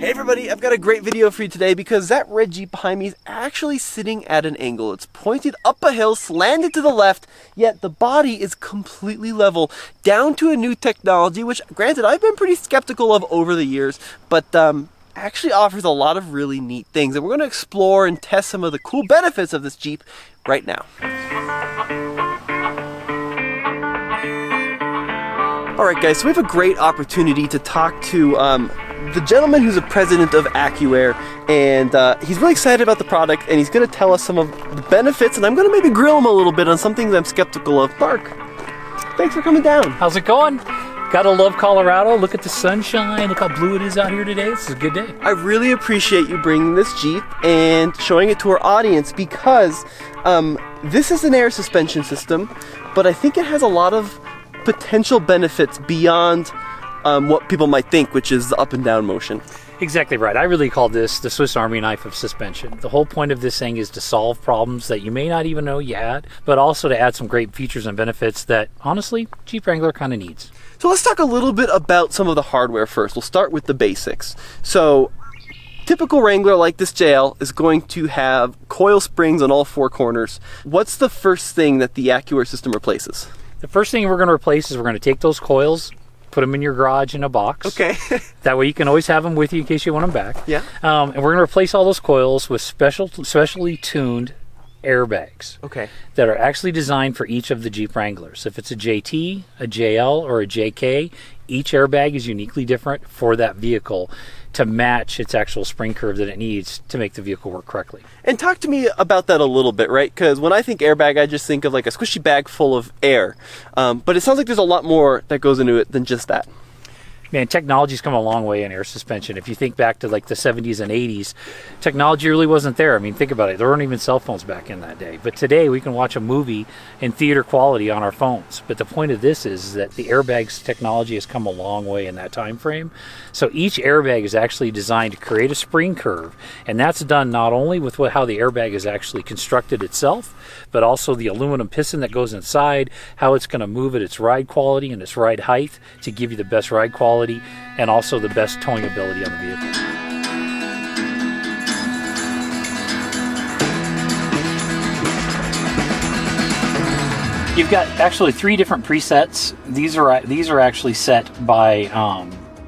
Hey everybody, I've got a great video for you today because that red Jeep behind me is actually sitting at an angle. It's pointed up a hill, slanted to the left, yet the body is completely level, down to a new technology, which granted I've been pretty skeptical of over the years, but actually offers a lot of really neat things. And we're going to explore and test some of the cool benefits of this Jeep right now. Alright guys, so we have a great opportunity to talk to the gentleman who's the president of AccuAir, and he's really excited about the product, and he's going to tell us some of the benefits, and I'm going to maybe grill him a little bit on some things I'm skeptical of. Mark, thanks for coming down. How's it going? Gotta love Colorado. Look at the sunshine. Look how blue it is out here today. This is a good day. I really appreciate you bringing this Jeep and showing it to our audience because this is an air suspension system, but I think it has a lot of potential benefits beyond what people might think, which is the up and down motion. Exactly right. I really call this the Swiss Army knife of suspension. The whole point of this thing is to solve problems that you may not even know you had, but also to add some great features and benefits that, honestly, Jeep Wrangler kind of needs. So let's talk a little bit about some of the hardware first. We'll start with the basics. So typical Wrangler like this JL is going to have coil springs on all four corners. What's the first thing that the AccuAir system replaces? The first thing we're going to replace is we're going to take those coils, put them in your garage in a box. Okay. That way you can always have them with you in case you want them back. Yeah. And we're going to replace all those coils with specially tuned airbags. Okay. That are actually designed for each of the Jeep Wranglers. If it's a JT, a JL, or a JK, each airbag is uniquely different for that vehicle to match its actual spring curve that it needs to make the vehicle work correctly. And talk to me about that a little bit, right? Because when I think airbag, I just think of like a squishy bag full of air. But it sounds like there's a lot more that goes into it than just that. Man, technology's come a long way in air suspension. If you think back to like the 70s and 80s, technology really wasn't there. I mean, think about it. There weren't even cell phones back in that day. But today we can watch a movie in theater quality on our phones. But the point of this is that the airbags technology has come a long way in that time frame. So each airbag is actually designed to create a spring curve. And that's done not only with how the airbag is actually constructed itself, but also the aluminum piston that goes inside, how it's going to move at its ride quality and its ride height to give you the best ride quality and also the best towing ability on the vehicle. You've got actually 3 different presets. These are actually set by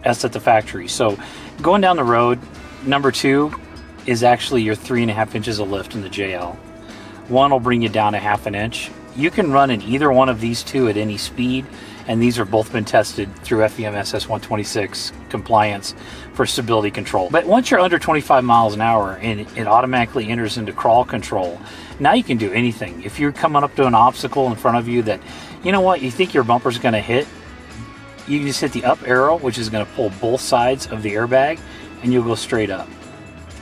us at the factory. So going down the road, number 2 is actually your 3.5 inches of lift in the JL. 1 will bring you down a 1/2 inch. You can run in either one of these 2 at any speed, and these are both been tested through FEMSS 126 compliance for stability control. But once you're under 25 miles an hour and it automatically enters into crawl control, now you can do anything. If you're coming up to an obstacle in front of you that, you know what, you think your bumper's going to hit, you just hit the up arrow, which is going to pull both sides of the airbag, and you'll go straight up.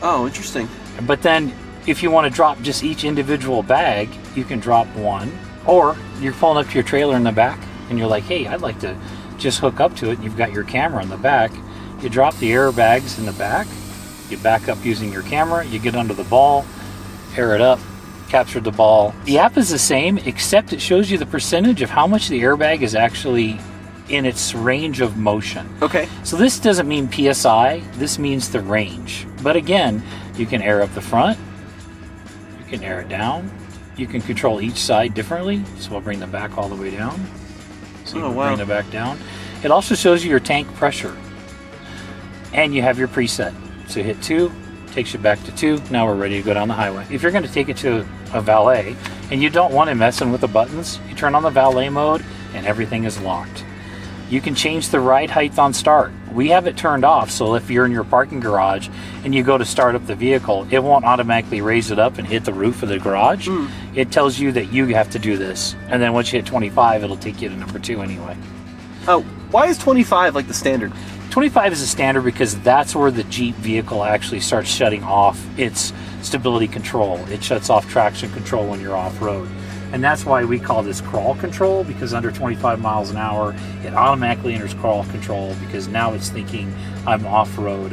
Oh, interesting. But then if you want to drop just each individual bag, you can drop one. Or you're pulling up to your trailer in the back and you're like, hey, I'd like to just hook up to it. You've got your camera in the back. You drop the airbags in the back. You back up using your camera. You get under the ball, air it up, capture the ball. The app is the same, except it shows you the percentage of how much the airbag is actually in its range of motion. Okay. So this doesn't mean PSI. This means the range. But again, you can air up the front. You can air it down. You can control each side differently. So we'll bring the back all the way down. So you can bring the back down. It also shows you your tank pressure. And you have your preset. So hit 2, takes you back to 2. Now we're ready to go down the highway. If you're going to take it to a valet and you don't want to messing with the buttons, you turn on the valet mode and everything is locked. You can change the ride height on start. We have it turned off, so if you're in your parking garage and you go to start up the vehicle, it won't automatically raise it up and hit the roof of the garage. It tells you that you have to do this. And then once you hit 25, it'll take you to number 2 anyway. Oh, why is 25 like the standard? 25 is a standard because that's where the Jeep vehicle actually starts shutting off its stability control. It shuts off traction control when you're off-road. And that's why we call this crawl control, because under 25 miles an hour, it automatically enters crawl control because now it's thinking I'm off-road.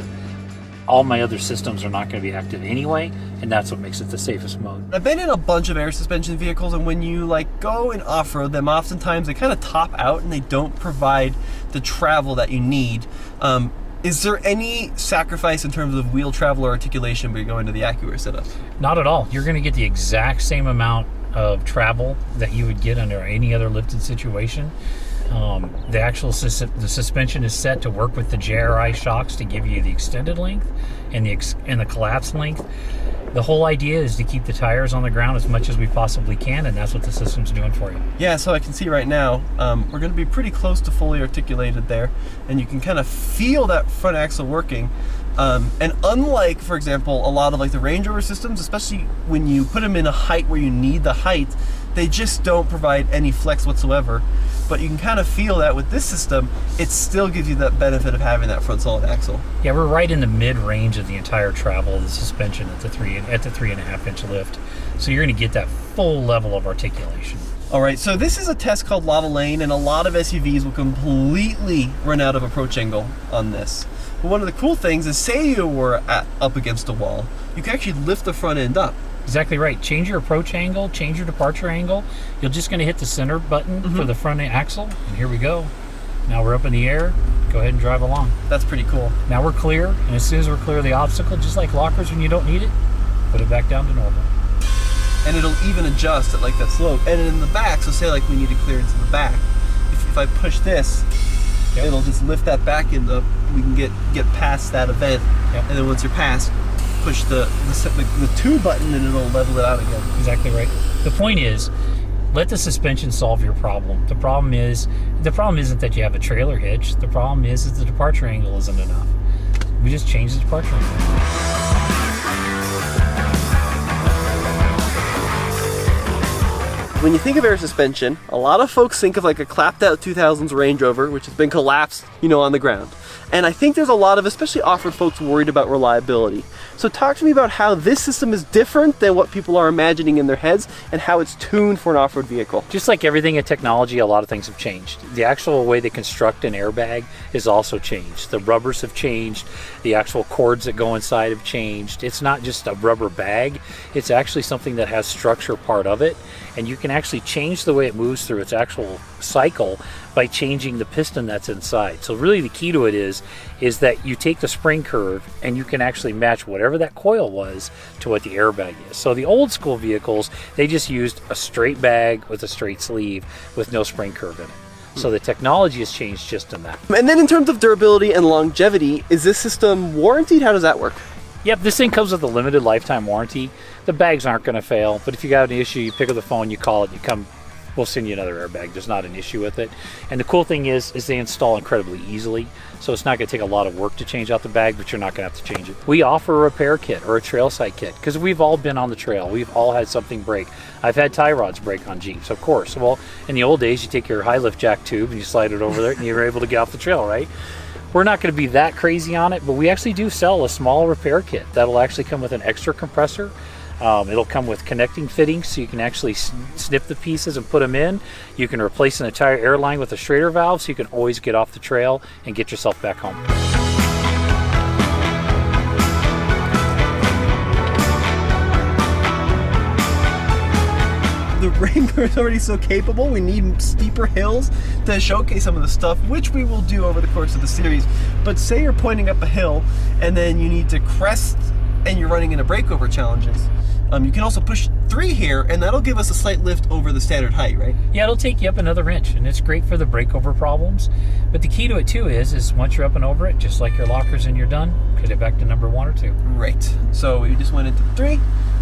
All my other systems are not going to be active anyway, and that's what makes it the safest mode. I've been in a bunch of air suspension vehicles, and when you like go and off-road them, oftentimes they kind of top out and they don't provide the travel that you need. Is there any sacrifice in terms of wheel travel or articulation when you're going to the AccuAir setup? Not at all. You're going to get the exact same amount of travel that you would get under any other lifted situation. The suspension is set to work with the JRI shocks to give you the extended length and the collapsed length. The whole idea is to keep the tires on the ground as much as we possibly can, and that's what the system's doing for you. Yeah, so I can see right now, we're going to be pretty close to fully articulated there, and you can kind of feel that front axle working. And unlike, for example, a lot of like the Range Rover systems, especially when you put them in a height where you need the height, they just don't provide any flex whatsoever. But you can kind of feel that with this system, it still gives you that benefit of having that front solid axle. Yeah, we're right in the mid-range of the entire travel of the suspension at the 3.5 inch lift. So you're going to get that full level of articulation. All right, so this is a test called Lava Lane, and a lot of SUVs will completely run out of approach angle on this. But one of the cool things is, say you were up against a wall, you can actually lift the front end up. Exactly right. Change your approach angle, change your departure angle. You're just going to hit the center button for the front axle, and here we go. Now we're up in the air. Go ahead and drive along. That's pretty cool. Now we're clear, and as soon as we're clear of the obstacle, just like lockers when you don't need it, put it back down to normal. And it'll even adjust at like that slope. And in the back, so say like we need a clearance in the back, if I push this, it'll just lift that back end up. We can get past that event, and then once you're past, push the 2 button and it'll level it out again. Exactly right. The point is, let the suspension solve your problem. The problem isn't that you have a trailer hitch. The problem is the departure angle isn't enough. We just change the departure angle. When you think of air suspension, a lot of folks think of like a clapped out 2000s Range Rover, which has been collapsed, on the ground. And I think there's a lot of, especially off-road folks, worried about reliability. So talk to me about how this system is different than what people are imagining in their heads and how it's tuned for an off-road vehicle. Just like everything in technology, a lot of things have changed. The actual way they construct an airbag is also changed. The rubbers have changed. The actual cords that go inside have changed. It's not just a rubber bag. It's actually something that has structure part of it. And you can actually change the way it moves through its actual cycle by changing the piston that's inside. So really the key to it is that you take the spring curve and you can actually match whatever that coil was to what the airbag is. So the old school vehicles, they just used a straight bag with a straight sleeve with no spring curve in it. So the technology has changed just in that. And then in terms of durability and longevity, is this system warranted? How does that work? Yep, this thing comes with a limited lifetime warranty. The bags aren't going to fail, but if you got an issue, you pick up the phone, you call it, you come, we'll send you another airbag. There's not an issue with it. And the cool thing is they install incredibly easily, so it's not going to take a lot of work to change out the bag, but you're not going to have to change it. We offer a repair kit or a trail side kit because we've all been on the trail. We've all had something break. I've had tie rods break on Jeeps, of course. Well, in the old days, you take your high lift jack tube and you slide it over there and you're able to get off the trail, right? We're not going to be that crazy on it, but we actually do sell a small repair kit that'll actually come with an extra compressor. It'll come with connecting fittings so you can actually snip the pieces and put them in. You can replace an entire airline with a Schrader valve so you can always get off the trail and get yourself back home. The Wrangler is already so capable. We need steeper hills to showcase some of the stuff, which we will do over the course of the series. But say you're pointing up a hill and then you need to crest and you're running into breakover challenges. You can also push 3 here and that'll give us a slight lift over the standard height, right? Yeah, it'll take you up another inch and it's great for the breakover problems. But the key to it too is once you're up and over it, just like your lockers and you're done, get it back to number 1 or 2. Right. So we just went into 3.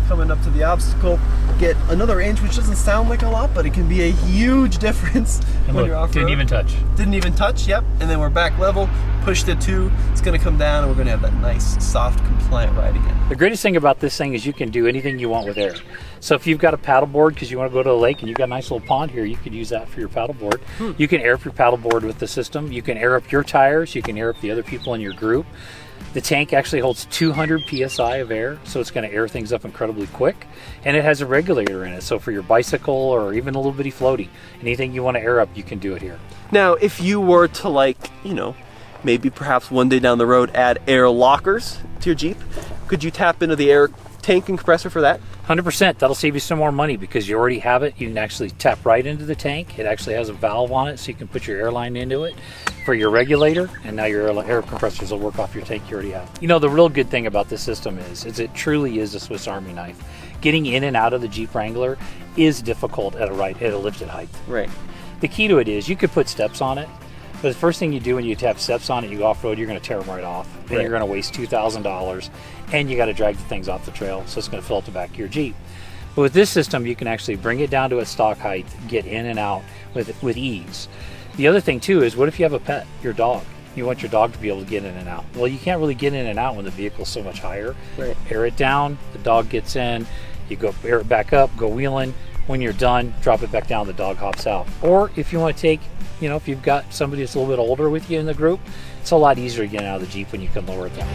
Coming up to the obstacle, get another inch, which doesn't sound like a lot, but it can be a huge difference when you're off-road. Didn't even touch. Didn't even touch, yep. And then we're back level, pushed it 2, it's gonna come down, and we're gonna have that nice, soft, compliant ride again. The greatest thing about this thing is you can do anything you want with air. So if you've got a paddleboard because you want to go to the lake and you've got a nice little pond here, you could use that for your paddleboard. You can air up your paddleboard with the system. You can air up your tires. You can air up the other people in your group. The tank actually holds 200 psi of air, so it's going to air things up incredibly quick. And it has a regulator in it, so for your bicycle or even a little bitty floaty, anything you want to air up, you can do it here. Now, if you were to maybe perhaps one day down the road add air lockers to your Jeep, could you tap into the air tank and compressor for that? 100%. That'll save you some more money because you already have it. You can actually tap right into the tank. It actually has a valve on it, so you can put your airline into it for your regulator, and now your air compressors will work off your tank you already have. You know, the real good thing about this system is it truly is a Swiss Army knife. Getting in and out of the Jeep Wrangler is difficult at a lifted height. Right. The key to it is you could put steps on it, but the first thing you do when you have steps on it, you go off-road, you're going to tear them right off. Then you're going to waste $2,000, and you got to drag the things off the trail, so it's going to fill up the back of your Jeep. But with this system, you can actually bring it down to its stock height, get in and out with ease. The other thing, too, is what if you have a pet, your dog? You want your dog to be able to get in and out. Well, you can't really get in and out when the vehicle's so much higher. Right. Air it down, the dog gets in, you go air it back up, go wheeling. When you're done, drop it back down, the dog hops out. Or if you want to take, you know, if you've got somebody that's a little bit older with you in the group, it's a lot easier to get out of the Jeep when you can lower it down.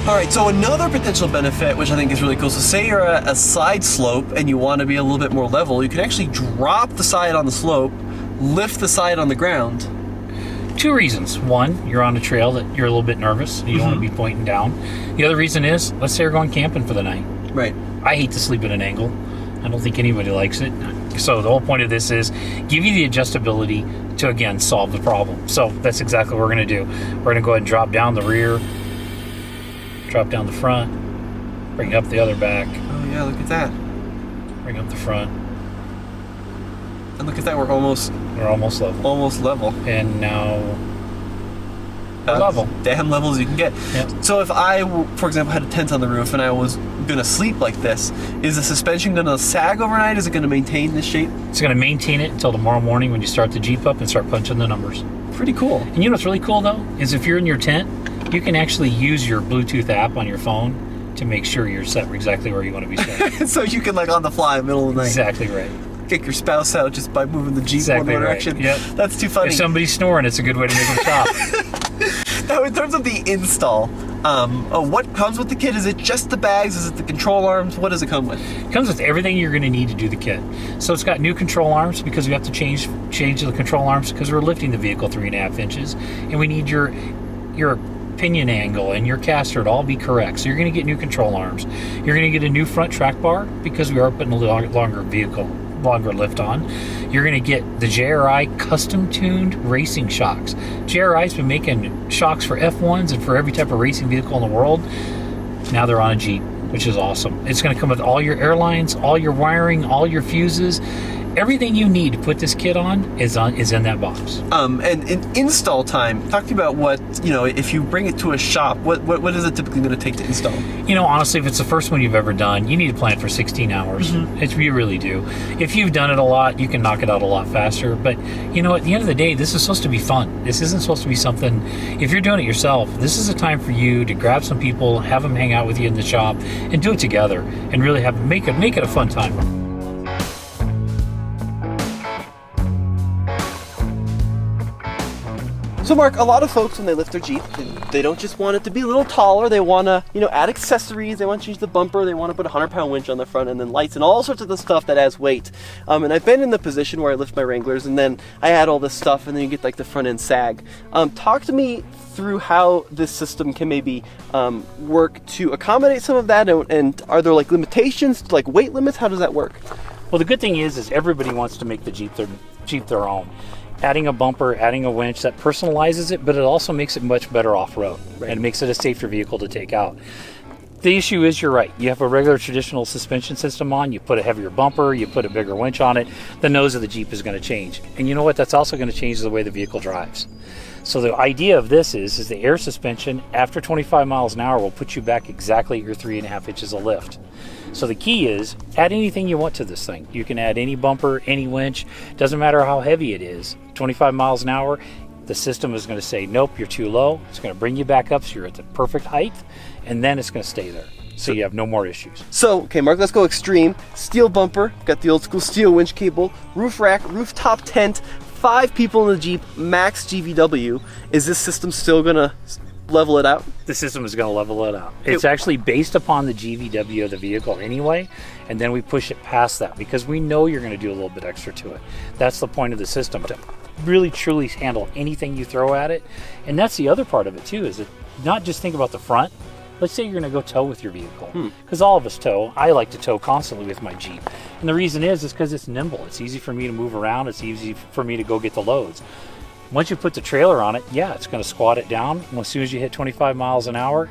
All right, so another potential benefit, which I think is really cool, so say you're at a side slope and you want to be a little bit more level, you can actually drop the side on the slope, lift the side on the ground. Two reasons. One, you're on a trail that you're a little bit nervous. You don't want to be pointing down. The other reason is, let's say you're going camping for the night. Right. I hate to sleep at an angle. I don't think anybody likes it. So the whole point of this is give you the adjustability to, again, solve the problem. So that's exactly what we're going to do. We're going to go ahead and drop down the rear, drop down the front, bring up the other back. Oh yeah, look at that. Bring up the front. And look at that, we're almost level. Almost level. And now level. Damn level as you can get. Yep. So if I, for example, had a tent on the roof and I was going to sleep like this, is the suspension going to sag overnight? Is it going to maintain this shape? It's going to maintain it until tomorrow morning when you start the Jeep up and start punching the numbers. Pretty cool. And you know what's really cool, though, is if you're in your tent, you can actually use your Bluetooth app on your phone to make sure you're set exactly where you want to be set. So you can, like, on the fly, middle of the night. Exactly right. Kick your spouse out just by moving the Jeep Exactly one right. direction. Yep. That's too funny. If somebody's snoring, it's a good way to make them stop. Now, in terms of the install, what comes with the kit? Is it just the bags? Is it the control arms? What does it come with? It comes with everything you're going to need to do the kit. So it's got new control arms because we have to change the control arms because we're lifting the vehicle 3.5 inches, and we need your pinion angle and your caster to all be correct. So you're going to get new control arms. You're going to get a new front track bar because we are putting a longer lift on. You're going to get the JRI custom-tuned racing shocks. JRI's been making shocks for F1s and for every type of racing vehicle in the world. Now they're on a Jeep, which is awesome. It's going to come with all your airlines, all your wiring, all your fuses. Everything you need to put this kit on is in that box. And in install time, talk to me about what, if you bring it to a shop, what is it typically going to take to install? Honestly, if it's the first one you've ever done, you need to plan for 16 hours. You really do. If you've done it a lot, you can knock it out a lot faster. But, at the end of the day, this is supposed to be fun. This isn't supposed to be something, if you're doing it yourself, this is a time for you to grab some people, have them hang out with you in the shop, and do it together, and really make it a fun time. So Mark, a lot of folks when they lift their Jeep, they don't just want it to be a little taller, they want to, add accessories, they want to change the bumper, they want to put a 100-pound winch on the front and then lights and all sorts of the stuff that adds weight. And I've been in the position where I lift my Wranglers and then I add all this stuff and then you get like the front end sag. Talk to me through how this system can maybe work to accommodate some of that, and are there like limitations, like weight limits? How does that work? Well, the good thing is everybody wants to make the Jeep their own. Adding a bumper, adding a winch, that personalizes it, but it also makes it much better off-road. Right. And it makes it a safer vehicle to take out. The issue is, you're right, you have a regular traditional suspension system on, you put a heavier bumper, you put a bigger winch on it, the nose of the Jeep is going to change. And you know what, that's also going to change the way the vehicle drives. So the idea of this is the air suspension after 25 miles an hour will put you back exactly at your 3.5 inches of lift. So the key is, add anything you want to this thing. You can add any bumper, any winch, doesn't matter how heavy it is. 25 miles an hour, the system is going to say, nope, you're too low. It's going to bring you back up so you're at the perfect height, and then it's going to stay there. So you have no more issues. So, okay, Mark, let's go extreme. Steel bumper, got the old school steel winch cable, roof rack, rooftop tent, 5 people in the Jeep, max GVW. Is this system still going to level it out? The system is going to level it out. It's actually based upon the GVW of the vehicle anyway, and then we push it past that because we know you're going to do a little bit extra to it. That's the point of the system, to really truly handle anything you throw at it. And that's the other part of it too, is it not just think about the front, Let's say you're going to go tow with your vehicle, because all of us tow. I like to tow constantly with my Jeep, and the reason is because it's nimble. It's easy for me to move around. It's easy for me to go get the loads. Once you put the trailer on it, yeah, it's going to squat it down. And as soon as you hit 25 miles an hour,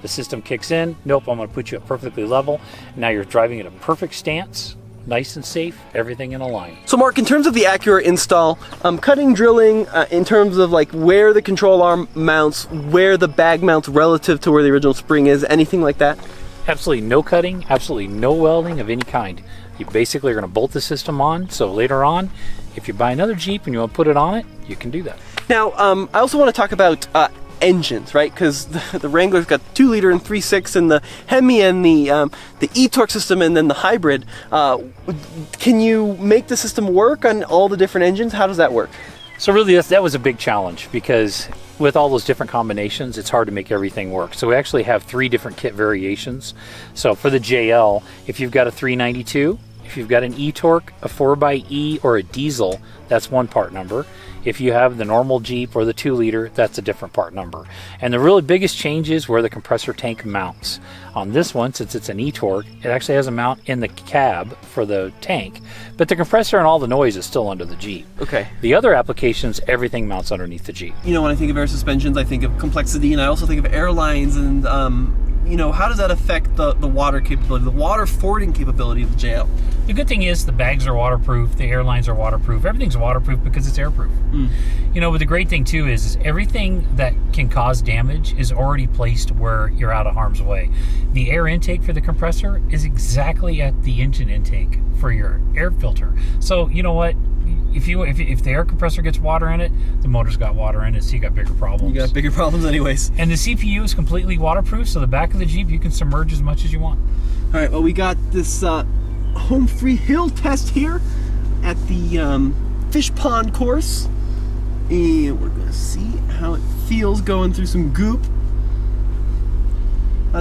the system kicks in. Nope, I'm going to put you at perfectly level. Now you're driving at a perfect stance, nice and safe, everything in a line. So Mark, in terms of the Acura install, cutting, drilling, in terms of like where the control arm mounts, where the bag mounts relative to where the original spring is, anything like that? Absolutely no cutting, absolutely no welding of any kind. You basically are going to bolt the system on, so later on, if you buy another Jeep and you want to put it on it, you can do that. Now, I also want to talk about engines, right? Because the Wrangler's got 2-liter and 3.6, and the Hemi and the e-torque system, and then the hybrid. Can you make the system work on all the different engines? How does that work? So really, that was a big challenge, because with all those different combinations, it's hard to make everything work. So we actually have 3 different kit variations. So for the JL, if you've got a 392, if you've got an e-torque, a 4xe, or a diesel, that's one part number. If you have the normal Jeep or the 2-liter, that's a different part number. And the really biggest change is where the compressor tank mounts. On this one, since it's an e-torque, it actually has a mount in the cab for the tank, but the compressor and all the noise is still under the Jeep. Okay. The other applications, everything mounts underneath the Jeep. You know, when I think of air suspensions, I think of complexity, and I also think of airlines, and you know, how does that affect the water capability, the water fording capability of the JL? The good thing is the bags are waterproof, the airlines are waterproof, everything's waterproof because it's airproof. You know, but the great thing too is everything that can cause damage is already placed where you're out of harm's way. The air intake for the compressor is exactly at the engine intake for your air filter. So you know what? If the air compressor gets water in it, the motor's got water in it, so you got bigger problems. You got bigger problems anyways. And the CPU is completely waterproof, so the back of the Jeep you can submerge as much as you want. All right, well, we got this home free hill test here at the fish pond course, and we're gonna see how it feels going through some goop.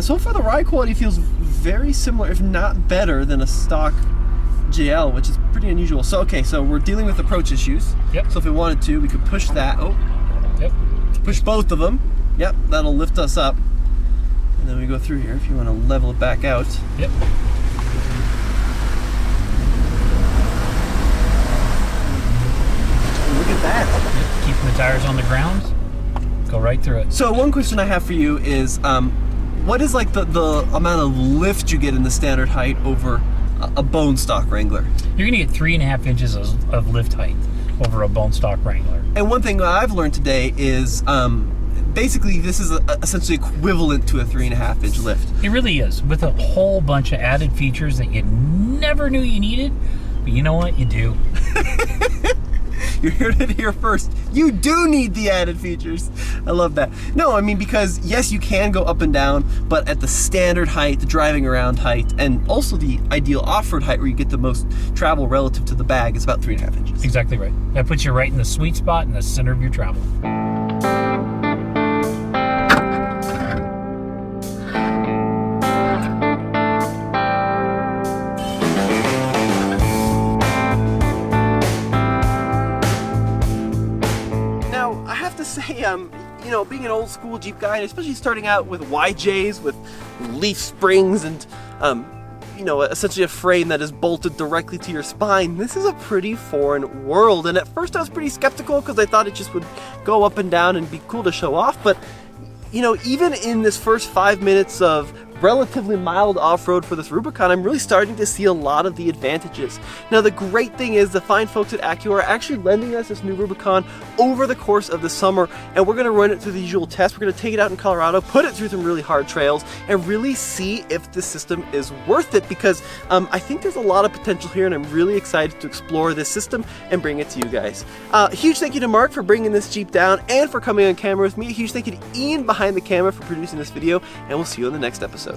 So far the ride quality feels very similar, if not better, than a stock JL, which is pretty unusual. So okay, so we're dealing with approach issues. Yep. So if we wanted to, we could push that. Oh. Yep. Push both of them. Yep, that'll lift us up. And then we go through here if you want to level it back out. Yep. Look at that. Yep. Keeping the tires on the ground. Go right through it. So one question I have for you is, what is like the amount of lift you get in the standard height over a bone stock Wrangler? You're going to get 3.5 inches of lift height over a bone stock Wrangler. And one thing I've learned today is basically this is essentially equivalent to a 3.5 inch lift. It really is, with a whole bunch of added features that you never knew you needed, but you know what? You do. You heard it here first. You do need the added features. I love that. No, I mean, because yes, you can go up and down, but at the standard height, the driving around height, and also the ideal off-road height where you get the most travel relative to the bag is about 3.5 inches. Exactly right. That puts you right in the sweet spot in the center of your travel. Say, you know, being an old school Jeep guy, and especially starting out with YJs with leaf springs and, you know, essentially a frame that is bolted directly to your spine, this is a pretty foreign world. And at first I was pretty skeptical because I thought it just would go up and down and be cool to show off. But, you know, even in this first 5 minutes of relatively mild off-road for this Rubicon, I'm really starting to see a lot of the advantages. Now the great thing is the fine folks at Acura are actually lending us this new Rubicon over the course of the summer, and we're going to run it through the usual test. We're going to take it out in Colorado, put it through some really hard trails, and really see if the system is worth it, because I think there's a lot of potential here, and I'm really excited to explore this system and bring it to you guys. Huge thank you to Mark for bringing this Jeep down and for coming on camera with me. A huge thank you to Ian behind the camera for producing this video, and we'll see you on the next episode.